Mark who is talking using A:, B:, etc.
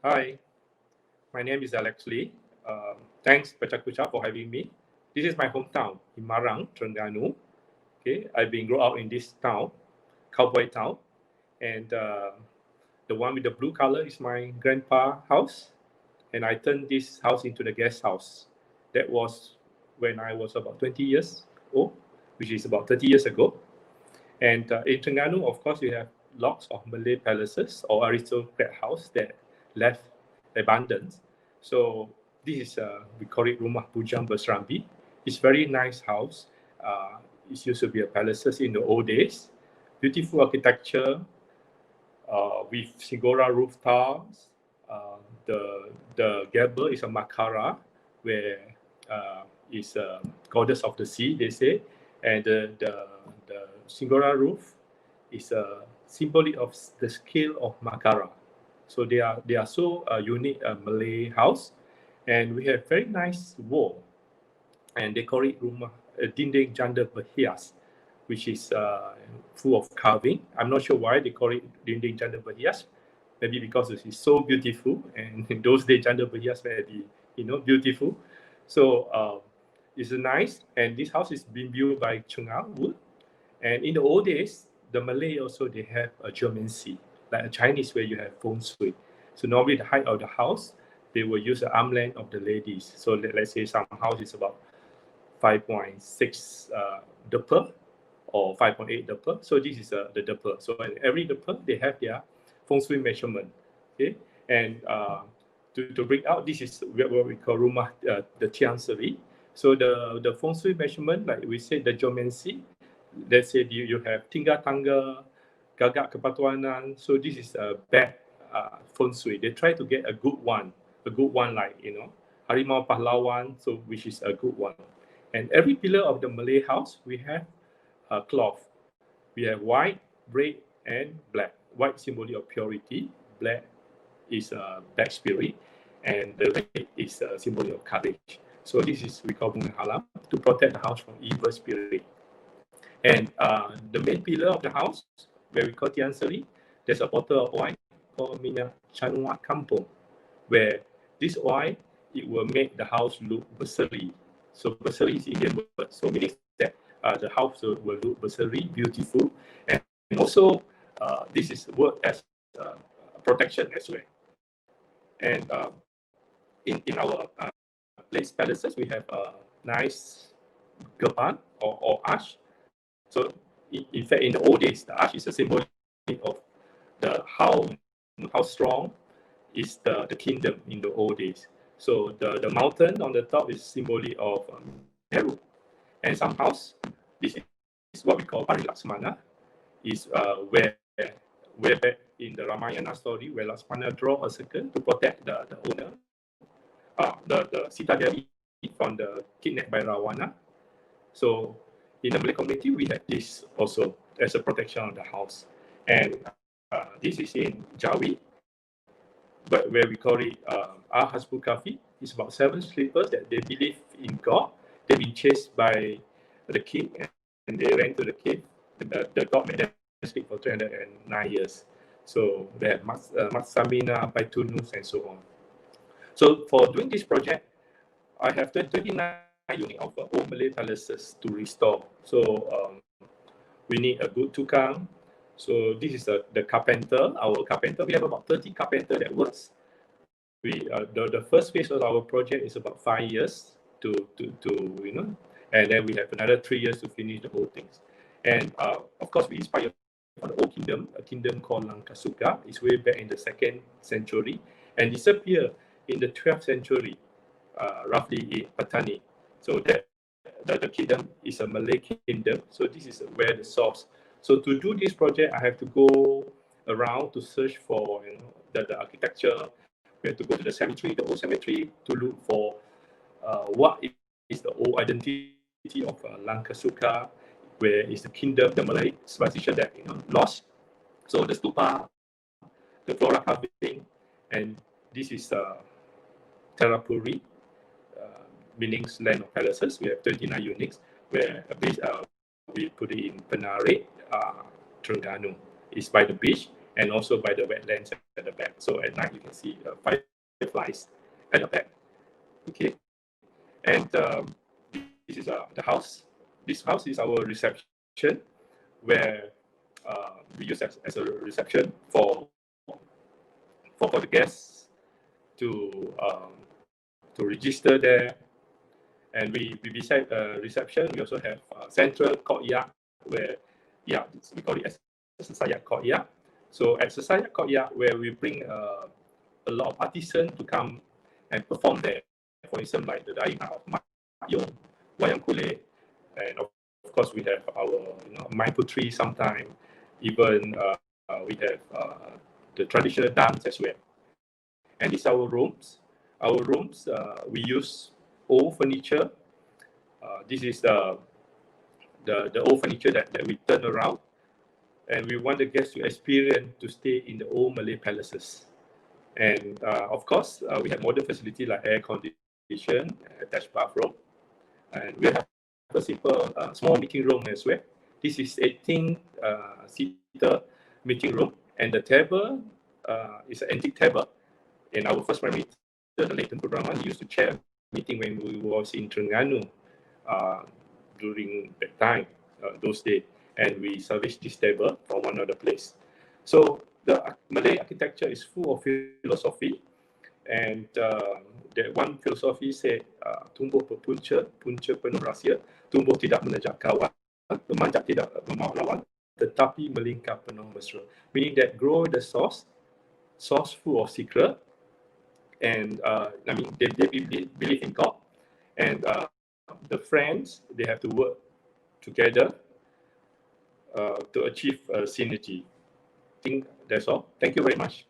A: Hi, my name is Alex Lee. Thanks PechaKucha for having me. This is my hometown in Marang, Terengganu. Okay, I've been grown up in this town, cowboy town, and the one with the blue color is my grandpa house, and I turned this house into the guest house. That was when I was about 20 years old, which is about 30 years ago. And in Terengganu, of course, we have lots of Malay palaces or aristocrat house that left abandoned. So this is we call it Rumah Bujang Berserambi. It's very nice house. It used to be a palaces in the old days. Beautiful architecture with Sigora roof tiles. The gable is a makara where is a goddess of the sea, they say, and the Sigora roof is a symbol of the scale of makara. So they are so unique Malay house, and we have very nice wall, and they call it rumah dinding janda berhias, which is full of carving. I'm not sure why they call it dinding janda berhias. Maybe because it is so beautiful, and in those days janda berhias were the beautiful. So it's nice, and this house is being built by Chengal wood. And in the old days, the Malay also they have a geomancy, like a Chinese where you have feng shui. So normally the height of the house, they will use the arm length of the ladies. So let's say some house is about 5.6 depa or 5.8 depa. So this is the depa. So in every depa, they have their feng shui measurement. Okay, and to bring out, this is what we call rumah the tianseri. So the feng shui measurement, like we said, the geomancy. Let's say you have tinggal tangga, gagak kepatuanan. So this is a bad feng shui. They try to get a good one like harimau pahlawan. So which is a good one. And every pillar of the Malay house we have a cloth. We have white, red, and black. White symbol of purity. Black is a black spirit, and the red is a symbol of courage. So this is we call bunga halam to protect the house from evil spirit. And the main pillar of the house, where we call Tian Seri, there's a bottle of wine called Minyak Chanua Kampung, where this wine, it will make the house look berseri. So berseri is Indian word, so meaning that the house will look berseri, beautiful, and also this is work as protection as well. And in our place palaces, we have a nice geban or arch. So in fact, in the old days, the arch is a symbol of the how strong is the kingdom in the old days. So the mountain on the top is symbolic of Meru. And some house, this is what we call Parilaksmana, is where back in the Ramayana story, where Lakshmana draw a circle to protect the owner, the Sita Devi from the kidnapped by Ravana. So in the Malay community, we have this also as a protection of the house. And this is in Jawi, but where we call it Hasbu Kafi. It's about 7 sleepers that they believe in God. They've been chased by the king, and they ran to the cave. The God made them sleep for 309 years. So they have Matsamina, Baitunus, and so on. So for doing this project, I have 29 units of old Malay palaces to restore. So we need a good tukang. So this is the carpenter, our carpenter. We have about 30 carpenter that works. The first phase of our project is about 5 years to and then we have another 3 years to finish the whole things. And of course, we inspire from the old kingdom, a kingdom called Lankasuka. It's way back in the 2nd century and disappeared in the 12th century, roughly in Patani. So that the kingdom is a Malay kingdom. So this is where the source. So to do this project, I have to go around to search for the architecture. We have to go to the cemetery, the old cemetery, to look for what is the old identity of Lankasuka, where is the kingdom, the Malay civilization that lost. So the stupa, the flora carving, and this is Terrapuri, meaning land of palaces. We have 29 units where we put it in Penare, Terengganu. It's by the beach, and also by the wetlands at the back. So at night you can see fireflies at the back. Okay, and this is the house. This house is our reception, where we use as a reception for the guests to register there. And we beside reception, we also have central courtyard where, we call it as Sesaya courtyard. So at Sesaya courtyard, where we bring a lot of artisans to come and perform there. For instance, like the dyeing art of Mayong, Wayang Kulit, and of course we have our Mai Putri sometime. Even we have the traditional dance as well. And these are our rooms. Our rooms, we use old furniture. This is the old furniture that we turn around, and we want the guests to experience to stay in the old Malay palaces. And of course, we have modern facility like air condition, attached bathroom, and we have a simple small meeting room as well. This is 18 seater meeting room, and the table is an antique table. In our first Prime Minister, the late Tengku Rahman, used to chair a meeting when we was in Terengganu during that time, those days, and we serviced this table from one other place. So the Malay architecture is full of philosophy, and that one philosophy said, tumbuh berpunca, punca penuh rahsia, tumbuh tidak menajak kawan, memanjat tidak membawa lawan, tetapi melingkar penuh mesra. Meaning that grow the source full of secret, and they believe in God, and the friends, they have to work together to achieve synergy. I think that's all. Thank you very much.